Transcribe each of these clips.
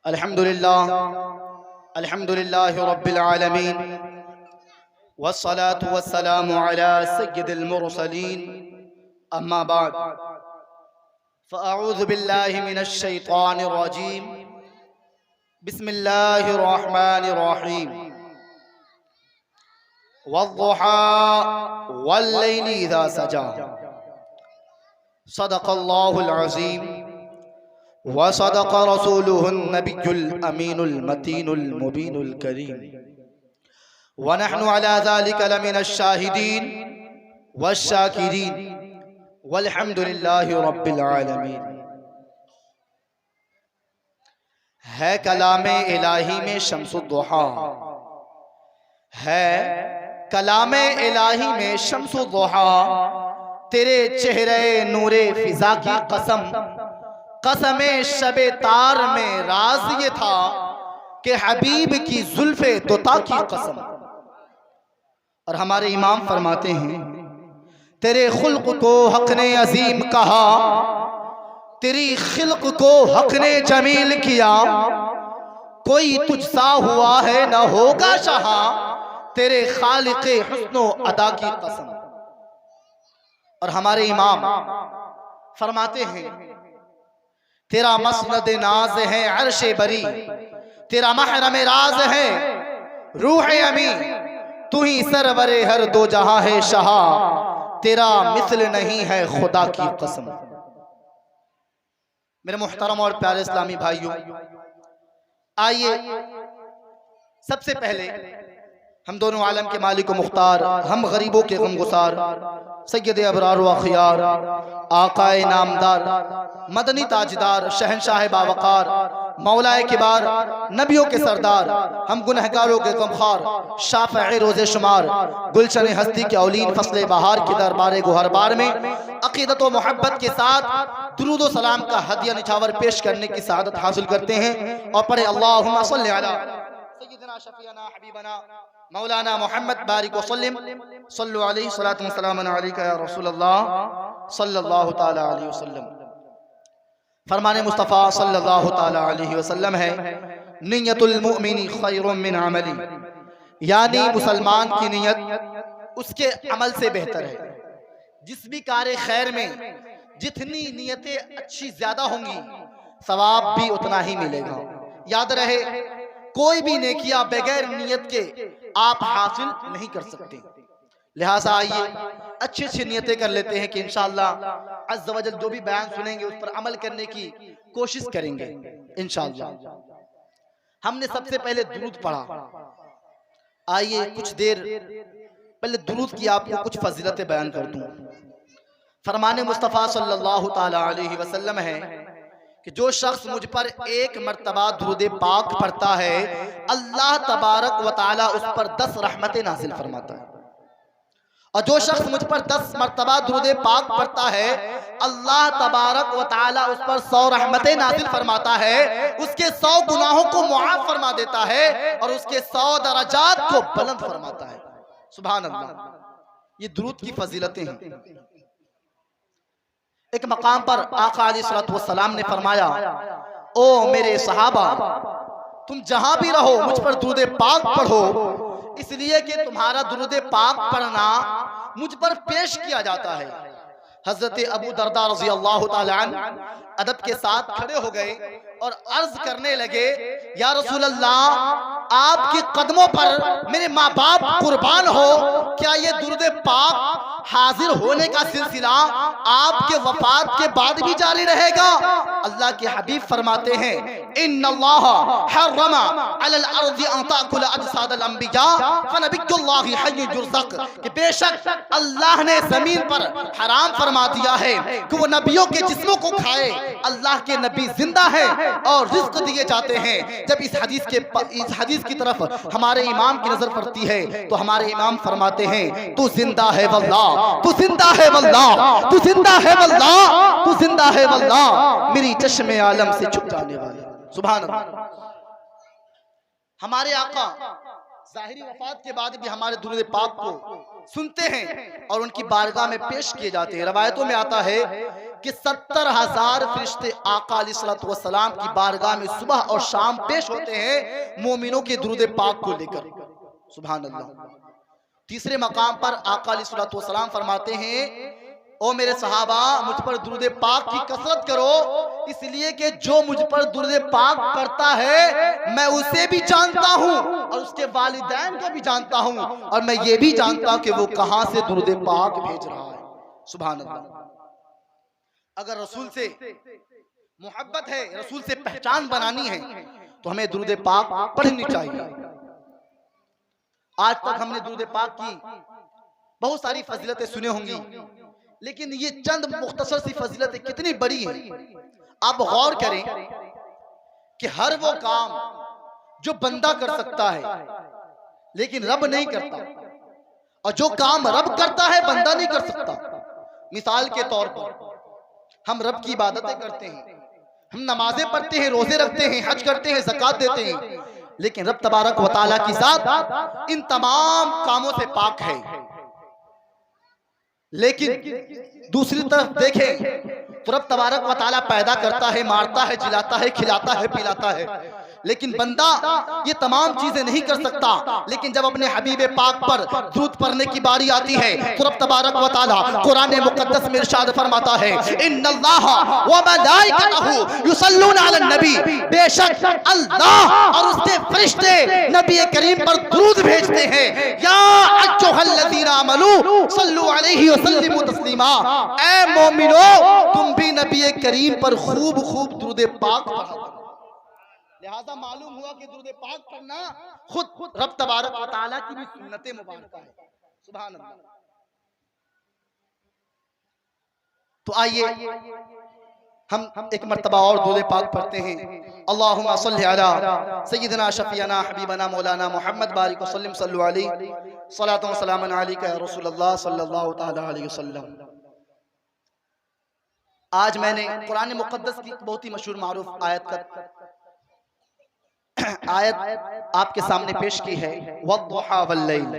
अल्हम्दुलिल्लाह अल्हम्दुलिल्लाहि रब्बिल आलमीन वस्सलातु वस्सलामु अला सय्यिदिल मुरसलीन अम्मा बाद फ़अऊज़ु बिल्लाहि मिनश शैतानिर रजीम बिस्मिल्लाहिर रहमानिर रहीम वद्दुहा वल्लैलि इज़ा सजा सदक़ल्लाहुल अज़ीम वसदक़ रसूलुहुन नबियुल अमीनुल मतीनुल मुबीनुल करीम वनहनु अला ज़ालिका लमिनश शाहिदीन वश्शाकिरीन वल्हम्दुलिल्लाहि रब्बिल आलमीन। है कलामे इलाही में शम्सुद्दुहा, है कलामे इलाही में शम्सुद्दुहा, तेरे चेहरे नूरे फिजा की कसम, कसमे शबे तार में राज ये था कि हबीब की जुल्फे तोता की कसम। और हमारे इमाम फरमाते हैं तेरे खुल्क को हक ने अजीम कहा, तेरी खिल्क को हक ने जमील किया, कोई तुझसा हुआ है न होगा शाहा, तेरे खालिक़े हुस्नो अदा की कसम। और हमारे इमाम फरमाते हैं तेरा मसनद नाज है अर्शे बरी, तेरा महरम राज है रूह अमी, तू ही सरवरे हर दो जहां है शाहा, तेरा मिसल नहीं है खुदा की कसम। मेरे मुहतरम और प्यारे इस्लामी भाइयों, आइए सबसे पहले हम दोनों आलम के मालिक व मुख्तार, हम गरीबों के गमगुसार, सैयद अबरार व खियार, आकाए नामदार, मदनी ताजदार, शहनशाह बावकार, मौलाए किबार, नबियों के सरदार, हम गुनहगारों के गमखार, शाफ़िए रोज़े शुमार, गुलशन हस्ती के औलीन फसले बहार के दरबार गुहरबार में अक़ीदत व मोहब्बत के साथ दुरूद व सलाम का हदिया निछावर पेश करने की सआदत हासिल करते हैं और पढ़े अल्लाहुम्मा सल्लि अला सय्यिदना शफ़ीअना हबीबना मौलाना मोहम्मद बारिक वसल्लम सल्लु अलैहि सलातु व सलाम अलैका या रसूलल्लाह सल्लल्लाहु तआला अलैहि वसल्लम। फरमाने मुस्तफ़ा सल्लल्लाहु तआला अलैहि वसल्लम है नियतुल मुमिनी खैरुम मिन अमली, यानी मुसलमान की नियत उसके अमल से बेहतर है। जिस भी कार्य खैर में जितनी नियतें अच्छी ज्यादा होंगी सवाब भी उतना ही मिलेगा। याद रहे कोई भी नेकियां बगैर नियत के आप हासिल नहीं कर सकते। लिहाजा आइए अच्छी अच्छी नियतें कर लेते हैं कि इंशाअल्लाह अज़्ज़ व जल जो भी बयान सुनेंगे उस पर अमल करने की कोशिश करेंगे इंशाअल्लाह। हमने सबसे पहले दुरूद पढ़ा, आइए कुछ देर पहले दुरूद की आपको कुछ फजीलतें बयान कर दूं। फरमाने मुस्तफ़ा सल्लल्लाहु तआला अलैहि वसल्लम है कि जो शख्स मुझ पर एक मर्तबा दुरूद पाक पढ़ता है अल्लाह तबारक व तआला उस पर 10 रहमतें नाज़िल फरमाता है, और जो शख्स मुझ पर 10 मर्तबा दुरूद पाक पढ़ता है अल्लाह तबारक व तआला उस पर 100 रहमतें नाज़िल फरमाता है, उसके 100 गुनाहों को मुआफ़ फरमा देता है और उसके 100 दराजात को बुलंद फरमाता है। सुभान अल्लाह, ये दुरूद की फजीलतें हैं। एक मकाम पर आका अलैहिस्सलातु वस्सलाम ने फरमाया, ओ मेरे सहाबा, तुम जहां भी रहो मुझ पर दुरूद पाक पढ़ो, इसलिए कि तुम्हारा दुरूद पाक पढ़ना मुझ पर पेश किया जाता है। हजरत अबू दरदा रज़ी अल्लाह ताला अन्हु अदब के साथ खड़े हो गए और अर्ज करने लगे, या रसूल अल्लाह, आपके कदमों पर मेरे माँ बाप कुर्बान हो, क्या ये दुरूद पाक हाजिर होने का सिलसिला आपके वफात के बाद भी जारी रहेगा? अल्लाह के हबीब फरमाते हैं, इन्नल्लाह हर्रमा अलल अर्ज़ि अन ताकुल अजसादल अंबिया फनबियुल्लाहि हय्युन युरज़क़, कि बेशक अल्लाह ने जमीन पर हराम फरमा दिया है कि वो नबियों के जिस्मों को खाए। अल्लाह के नबी जिंदा है और रिज़्क़ दिए जाते हैं। जब इस हदीस की तरफ हमारे इमाम की नजर पड़ती है तो हमारे इमाम फरमाते हैं, तू जिंदा है वल्लाह, तू जिंदा है वल्लाह, तू जिंदा है वल्लाह, तू जिंदा है वल्लाह, मेरी चश्मे आलम से छुप जाने वाले। सुभान अल्लाह। हमारे आका जाहिरी वफात के बाद भी हमारे दुरूद पाक को सुनते हैं और उनकी बारगाह में पेश किए जाते हैं। रवायतों में आता है कि 70,000 फरिश्ते आका अलैहिस्सलातु वस्सलाम की बारगाह में सुबह और शाम पेश होते हैं मोमिनों के दुरूद पाक को लेकर। सुभान अल्लाह। तीसरे मकाम पर आका अलैहिस्सलातु वस्सलाम फरमाते हैं, ओ मेरे सहाबा, मुझ पर दुरूद पाक की कसरत करो, इसलिए कि जो मुझ पर दुरूद पाक पढ़ता है मैं उसे भी जानता हूँ और उसके वालिदैन को भी जानता हूँ, और मैं ये भी जानता हूँ कि वो कहाँ से दुरूद पाक भेज रहा है। सुभान अल्लाह। अगर रसूल से मोहब्बत है, रसूल से पहचान बनानी है, तो हमें दुरूद पाक पढ़नी चाहिए। आज तक हमने दुरूद पाक की बहुत सारी फजीलतें सुनी होंगी, लेकिन ये चंद मुख्तसर सी फजीलतें कितनी बड़ी हैं। आप गौर करें कि हर वो काम जो बंदा कर सकता है लेकिन रब नहीं करता, और जो काम रब करता है बंदा नहीं कर सकता। मिसाल के तौर पर हम रब की इबादतें करते हैं, हम नमाजें पढ़ते हैं, रोजे रखते हैं, हज करते हैं, ज़कात देते हैं, लेकिन रब तबारक व तआला की ज़ात इन तमाम कामों से पाक है। लेकिन दूसरी तरफ देखें तो रब तबारक व तआला पैदा करता है, मारता है, जिलाता है, खिलाता है, पिलाता है, लेकिन बंदा ये तमाम चीजें नहीं कर सकता। लेकिन जब अपने हबीब पाक पर दुरूद पढ़ने की बारी आती है तो रब तबारक व तआला कुरान मुकद्दस में इरशाद फरमाता है, इन्नल्लाह व मलाइकतहु युसल्लूना अलन नबी, बेशक अल्लाह और उसके फरिश्ते नबी करीम पर दुरूद भेजते हैं। या अय्युहल्लज़ीना आमनू सल्लु अलैहि व सल्लिमू तस्लीमा, ऐ मोमिनो तुम भी नबी करीम पर खूब खूब दुरूद पाक पढ़ो। लिहाजा मालूम हुआ कि दुरूद पाक पढ़ना खुद रब तबारक व तआला की भी सुन्नत मुबारक है। सुभान अल्लाह। तो आइए हम एक मर्तबा और दुरूद पाक पढ़ते हैं। अल्लाहुम्मा सल्लि अला सय्यिदना शफीअना हबीबना मौलाना मुहम्मद बारिक वसल्लम सल्लु अलैहि सलातु व सलामन अलैका या रसूलल्लाह सल्लल्लाहु तआला अलैहि वसल्लम। आज मैंने कुरान मुकद्दस की बहुत ही मशहूर मारूफ आयत आपके सामने पेश की है, वद्दुहा वल्लैल।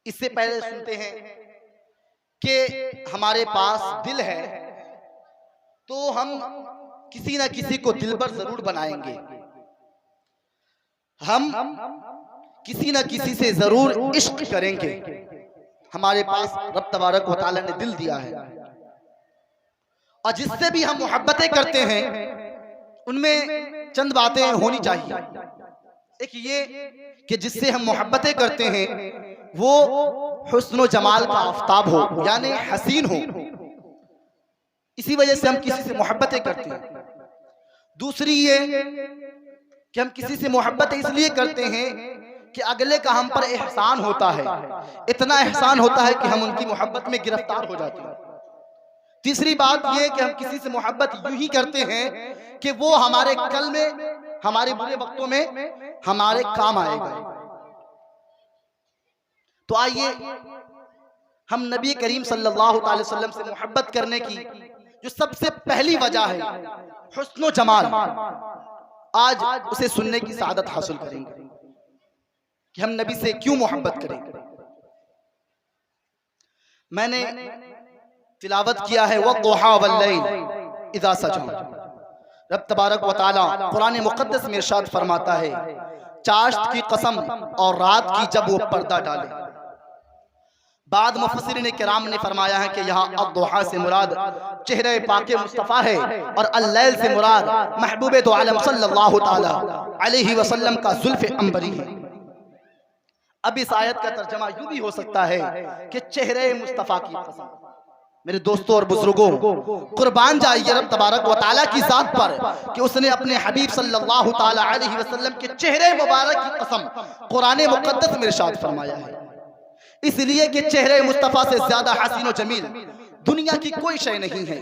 इससे पहले सुनते हैं कि हमारे पास दिल है तो हम किसी ना किसी को दिलबर जरूर बनाएंगे, हम किसी ना किसी से जरूर इश्क करेंगे। हमारे पास रब तबारक व तआला ने दिल दिया है, और जिससे भी हम मोहब्बतें करते हैं उनमें चंद बातें होनी चाहिए। एक ये कि जिससे हम मोहब्बतें करते हैं वो हुस्न व जमाल का आफताब हो, यानी हसीन हो, इसी वजह से हम किसी से मोहब्बतें करते हैं। दूसरी ये कि हम किसी से मोहब्बत इसलिए करते हैं कि अगले का हम पर एहसान होता है, इतना एहसान होता है कि हम उनकी मोहब्बत में गिरफ्तार हो जाते हैं। तीसरी बात यह कि हम किसी से मोहब्बत यूं ही करते हैं कि वो हमारे कल में, हमारे बुरे वक्तों में हमारे काम आएगा। तो आइए हम नबी करीम सल्लल्लाहु अलैहि वसल्लम से मोहब्बत करने की जो सबसे पहली वजह है हुस्न व जमाल, आज उसे सुनने की सआदत हासिल करेंगे कि हम नबी से क्यों मोहब्बत करेंगे। मैंने तिलावत किया है वद्दुहा वल्लैल इज़ा सजा। रब तबारक व तआला कुरान मुकद्दस में इरशाद फरमाता है, चाश्त की कसम और रात की जब वो पर्दा डाले। बाद मुफस्सिरीन किराम ने फरमाया है कि यहाँ अद्दुहा से मुराद चेहरे पाके मुस्तफ़ा है और अल-लैल से मुराद महबूब दो आलम सल्लल्लाहु तआला अलैहि वसल्लम का जुल्फ़ अंबरी है। अब इस आयत का तर्जमा यूं भी हो सकता है कि चेहरे मुस्तफ़ा की कसम। मेरे दोस्तों और बुजुर्गों, कुर्बान जाइए रब तबारक व तआला की जात पर कि उसने अपने हबीब सल्लल्लाहु तआला अलैहि वसल्लम के चेहरे मुबारक की कसम कुरान मुकद्दस में इरशाद फरमाया है। इसलिए कि चेहरे मुस्तफ़ा से ज्यादा हसीन व जमील दुनिया की कोई शय नहीं है।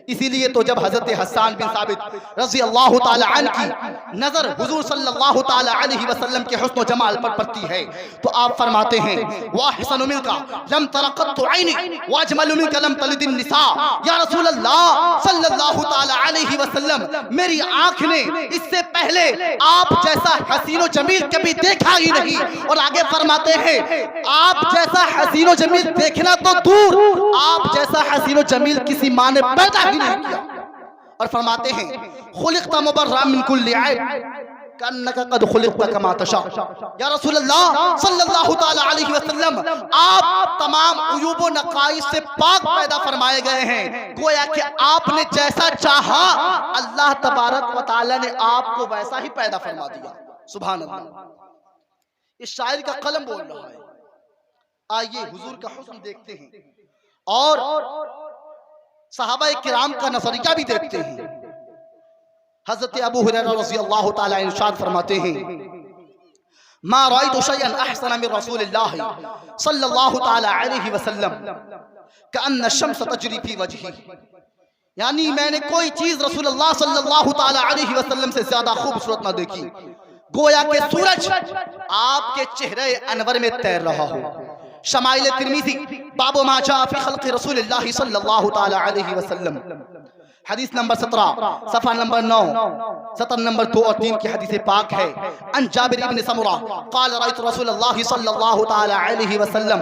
इसीलिए तो जब हजरत हसन बिन साबित रज़ी अल्लाह ताला अन्हु की नजर हुजूर सल्लल्लाहु ताला अलैहि वसल्लम के हुस्न व जमाल पर पड़ती है तो आप फरमाते हैं वाहसनु मिनका लम तरक़त ऐनी वाजमलु मिनका लम तलिद निसा। या रसूल अल्लाह सल्लल्लाहु ताला अलैहि वसल्लम, मेरी आंख ने इससे पहले आप जैसा हसीन व जमील कभी देखा ही नहीं। और आगे फरमाते हैं आप जैसा हसीन व जमील देखना तो दूर, आप जैसा हसीन व जमील किसी माँ ने पैदा नहीं किया। और फरमाते हैं खुलिक़्ता मुबर्रअन मिन कुल्लि ऐब कन्नका क़द खुलिक़्ता कमा तशा। या रसूल अल्लाह सल्लल्लाहु ताला अलैहि वसल्लम, आप तमाम उयूब व नक़ाइस से पाक पैदा फरमाए गए हैं। गोया कि आपने जैसा चाहा अल्लाह तबारक व तआला ने आपको वैसा ही पैदा फरमा दिया। सुभान अल्लाह। इस शायर का कलम बोल रहा है। आइए हुजूर का हुस्न देखते हैं और सहाबा किराम का नजरिया भी देखते हैं। हजरत अबू हुरैरा रज़ी अल्लाह ताला अन्हु इरशाद फरमाते हैं मा रायतु शयअन अहसन मिन रसूलिल्लाह सल्लल्लाहु ताला अलैहि वसल्लम कअन्न शम्स तजरी फी वजही। यानी मैंने कोई चीज रसूलुल्लाह सल्लल्लाहु ताला अलैहि वसल्लम से ज्यादा खूबसूरत ना देखी, गोया के सूरज आपके चेहरे अनवर में तैर रहा हो। शमाइल तिर्मिज़ी बाबु मा जा फी खल्क़ि रसूलिल्लाह सल्लल्लाहु ताला अलैहि वसल्लम, हदीस नंबर 17 सफ़ा नंबर 9 सतर नंबर 2 और 3 की हदीस पाक है। अन जाबिर इब्न समुरा क़ाल रअयतु रसूलल्लाह सल्लल्लाहु ताला अलैहि वसल्लम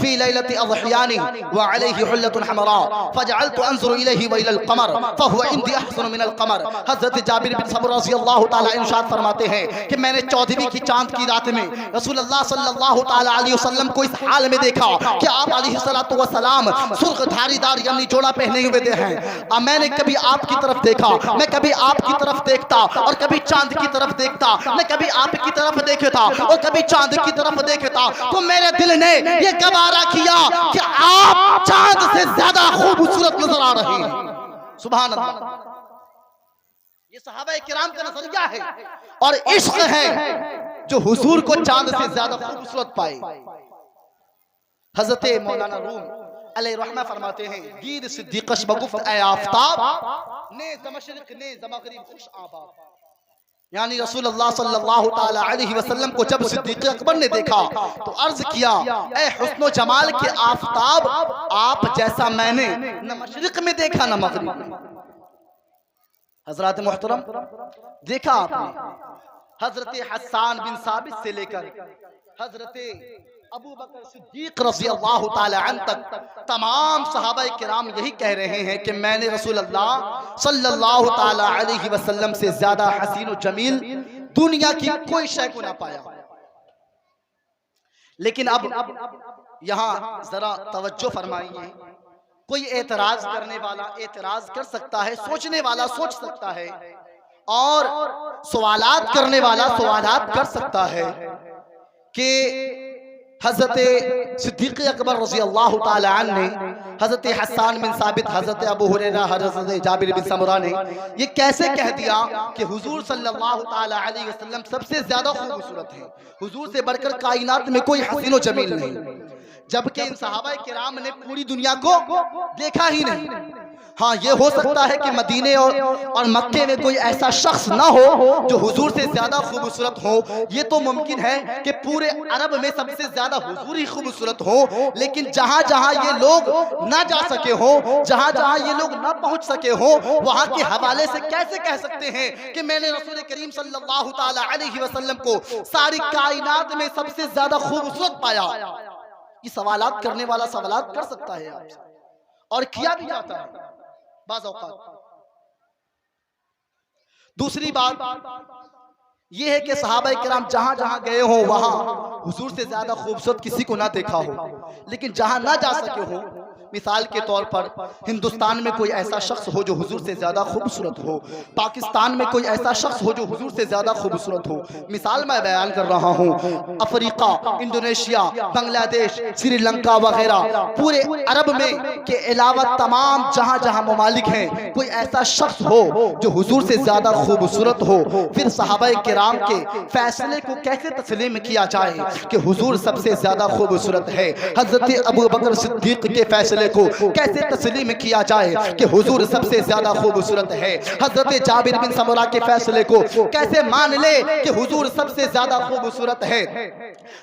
फी लैलति अज़हियानी व अलैहि हुल्लतुन हमरा फजअलतु अंज़ुरु इलैहि व इलल क़मर फहुवा इंदी अहसनु मिनल क़मर। हज़रत जाबिर इब्न समुरा रज़ियल्लाहु ताला अन्हु इरशाद फरमाते हैं कि मैंने 14वीं की चांद की रात में रसूलुल्लाह सल्लल्लाहु ताला अलैहि वसल्लम को इस हाल में देखा कि आप अलैहिस्सलातु वस्सलाम सुर्ख धारीदार यानी जोड़ा पहने हुए हैं। मैंने कभी आपकी तरफ देखा, मैं कभी आपकी तरफ देखता और कभी चांद की तरफ देखता, मैं कभी आपकी तरफ देखता और कभी चांद की तरफ देखता, तो मेरे दिल ने यह गवारा किया कि आप चांद से ज्यादा खूबसूरत नजर आ रहे हैं। सुभान अल्लाह। ये सहाबा किराम का नजरिया है और इश्क है जो हुजूर को चांद से ज्यादा खूबसूरत पाए। हजरत मौलाना रूम अलैहि रहमा फरमाते हैं दीद सिद्दीक़श बगुफ्त ए आफ़ताब ने ज़मशरिक़ ने ज़मग़रिब खुश आबाद। यानी रसूलुल्लाह सल्लल्लाहु ताला अलैहि वसल्लम को जब सिद्दीक़ अकबर ने देखा तो अर्ज किया ए हुस्न जमाल के आफ़ताब, आप जैसा मैंने न मशरिक़ में देखा न मग़रिब में। हज़रात मुहतरम, देखा आपने हज़रत हसन बिन साबित से लेकर हज़रत अबू बकर सिद्दीक रज़ी अल्लाह ताला अन्हु तक तमाम सहाबा किराम यही कह रहे हैं कि मैंने रसूलुल्लाह सल्लल्लाहु ताला अलैहि वसल्लम से ज्यादा हसीन व जमील दुनिया की कोई शय को ना पाया। लेकिन अब यहाँ जरा तवज्जो फरमाइए, कोई एतराज करने वाला एतराज कर सकता है, सोचने वाला सोच सकता है और सवालात करने वाला सवालात कर सकता है कि हज़रत सिद्दीक़ अकबर रज़ी अल्लाह ताला अन्हु ने हज़रत हसन बिन साबित, हज़रत अबू हुरैरा, हज़रत जाबिर बिन समुरा ने ये कैसे कह दिया कि हुजूर सल्लल्लाहु ताला अलैहि वसल्लम सबसे ज्यादा खूबसूरत हैं, हुजूर से बढ़कर कायनात में कोई हसीन व जमील नहीं, जबकि इन सहाबा किराम ने पूरी दुनिया को देखा ही नहीं। हाँ, ये हो सकता है कि मदीने और मक्के में कोई ऐसा शख्स ना हो जो हुजूर से ज्यादा खूबसूरत हो, ये तो मुमकिन है कि पूरे अरब में सबसे ज्यादा हुजूर ही खूबसूरत हो। लेकिन जहाँ जहाँ ये लोग ना जा सके हो, जहाँ जहाँ ये लोग ना पहुँच सके हो, वहाँ के हवाले से कैसे कह सकते हैं कि मैंने रसूल करीम सल्लल्लाहु ताला अलैहि वसल्लम को सारी कायनात में सबसे ज्यादा खूबसूरत पाया। ये सवालात करने वाला सवालात कर सकता है आपसे, और किया भी जाता है बाज़ औक़ात। दूसरी बात यह है कि सहाबा किराम जहां जहां गए हो वहां हुजूर से ज्यादा खूबसूरत किसी को ना देखा हो, लेकिन जहां ना जा सके हो, मिसाल के तौर पर हिंदुस्तान में कोई ऐसा शख्स हो जो हुजूर से ज्यादा खूबसूरत हो, पाकिस्तान में कोई ऐसा शख्स हो जो हुजूर से ज्यादा खूबसूरत हो। मिसाल मैं बयान कर रहा हूँ, अफ्रीका, इंडोनेशिया, बांग्लादेश, श्रीलंका वगैरह पूरे अरब में के अलावा तमाम जहाँ जहाँ ममालिक हैं, कोई ऐसा शख्स हो जो हुजूर से ज्यादा खूबसूरत हो, फिर सहाबा किराम के फैसले को कैसे तस्लीम किया जाए कि हुजूर सबसे ज्यादा खूबसूरत है। हजरत अबू बकर सिद्दीक के फैसले फैसले को कैसे तस्लीम किया जाए कि हुजूर सबसे ज्यादा खूबसूरत है। हजरत जाबिर बिन समुरा के फैसले को कैसे मान ले कि हुजूर सबसे ज्यादा खूबसूरत है।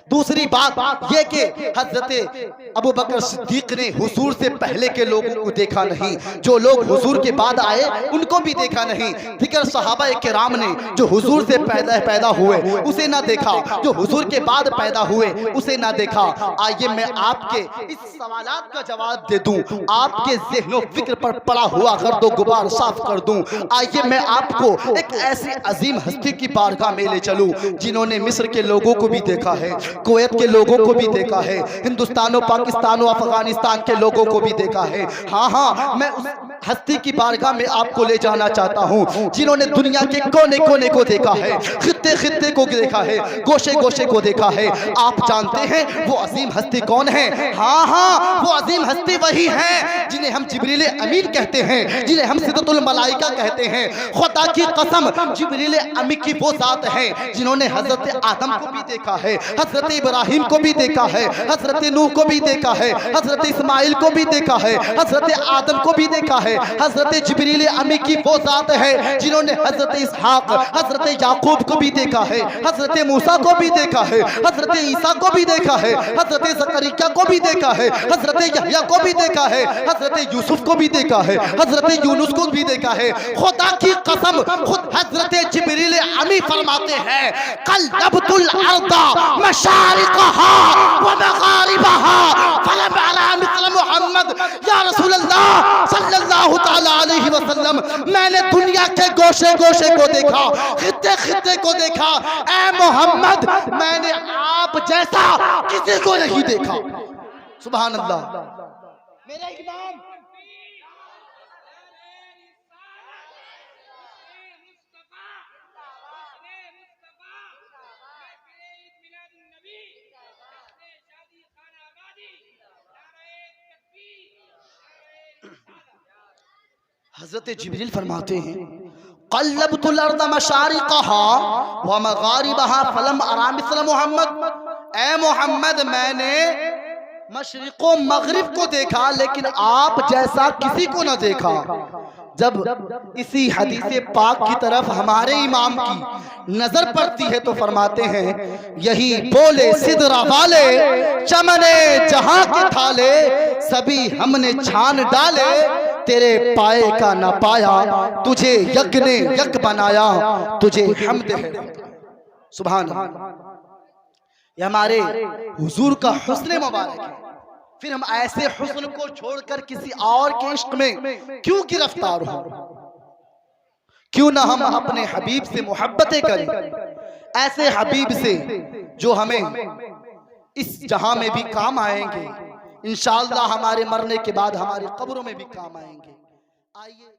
दूसरी बात यह कि हजरत अबू बकर सिद्दीक ने हुजूर से पहले के लोगों को देखा नहीं, जो लोग हुजूर के बाद आए उनको भी देखा नहीं। दिगर सहाबा किराम ने जो हुजूर से पैदा हुए उसे ना देखा, जो हुजूर के बाद पैदा हुए उसे ना देखा। आइए मैं आपके इस सवालात का जवाब दे दूं, आपके ज़हनो फिक्र पर पड़ा हुआ गर्दो गुबार साफ कर दूं। आइए मैं आपको एक ऐसी अजीम हस्ती की बारगाह में ले चलूं जिन्होंने मिस्र के लोगों को भी देखा है, कुवैत के लोगों को भी देखा है, हिंदुस्तान और पाकिस्तान और अफगानिस्तान के लोगों को भी देखा है। हाँ हाँ, मैं उस हस्ती की बारगाह में आपको ले जाना चाहता हूँ जिन्होंने दुनिया के कोने कोने को देखा है, खित्ते खित्ते को देखा है, गोशे गोशे को देखा है। आप जानते हैं वो अजीम हस्ती कौन है? हाँ हाँ, वो अजीम हस्ती वही है जिन्हें हम जिब्रील अमीन कहते हैं, जिन्हें हम सिदरतुल मलाइका कहते हैं। खुदा की कसम, जिब्रील अमीन की वो जात है जिन्होंने हजरत आदम को भी देखा है, हजरत इब्राहिम को भी देखा है, हजरत नूह को भी देखा है, हजरत इस्माइल को भी देखा है, हजरत आदम को भी देखा है। हजरत जिब्रील अमीन की वो जात है जिन्होंने हजरत इसहाक, हजरत याकूब को भी देखा है, हजरत मूसा को भी देखा है, हजरत ईसा को भी देखा है, हजरत ज़करिया को भी देखा है, हजरत यहया को भी देखा है, हजरत यूसुफ को भी देखा है, हजरत यूनुस को भी देखा है। खुदा की कसम, खुद हजरत जिब्रील अमीन फरमाते हैं, कल्लबतुल अर्दा मशारिकहा व मगारिबहा फलम अरा मिस्ल मुहम्मद या रसूल अल्लाह सल्लल्लाहु तआला अलैहि वसल्लम। मैंने दुनिया के गोशे गोशे को देखा, खित्ते खित्ते को देखा। ऐ मोहम्मद, मैंने आप जैसा किसी को नहीं देखा। सुभान अल्लाह। मेरा इमाम हजरत जिब्रील फरमाते हैं, क़ल्लबतुल अर्द मशारिक़हा व मगारिबहा फलम अरा मिस्ल मुहम्मद। ऐ मोहम्मद, मैंने मशरिक़ो मगरिब को देखा लेकिन आप जैसा किसी को न देखा। जब इसी हदीस पाक की तरफ हमारे इमाम की नजर पड़ती है तो फरमाते हैं, यही बोले सिदरा वाले चमने जहां के थाले, सभी हमने छान डाले, तेरे पाए का न पाया, तुझे यक ने यक बनाया, तुझे हम्द है। सुभान अल्लाह। ये हमारे हुजूर का हुस्न मुबारक है। फिर हम ऐसे हुस्न को छोड़कर किसी और के इश्क में क्यों गिरफ्तार हो? क्यों ना हम अपने हबीब से मोहब्बतें करें, ऐसे हबीब से जो हमें इस जहां में भी काम आएंगे, इंशाअल्लाह हमारे मरने के बाद हमारी कब्रों में भी काम आएंगे। आइए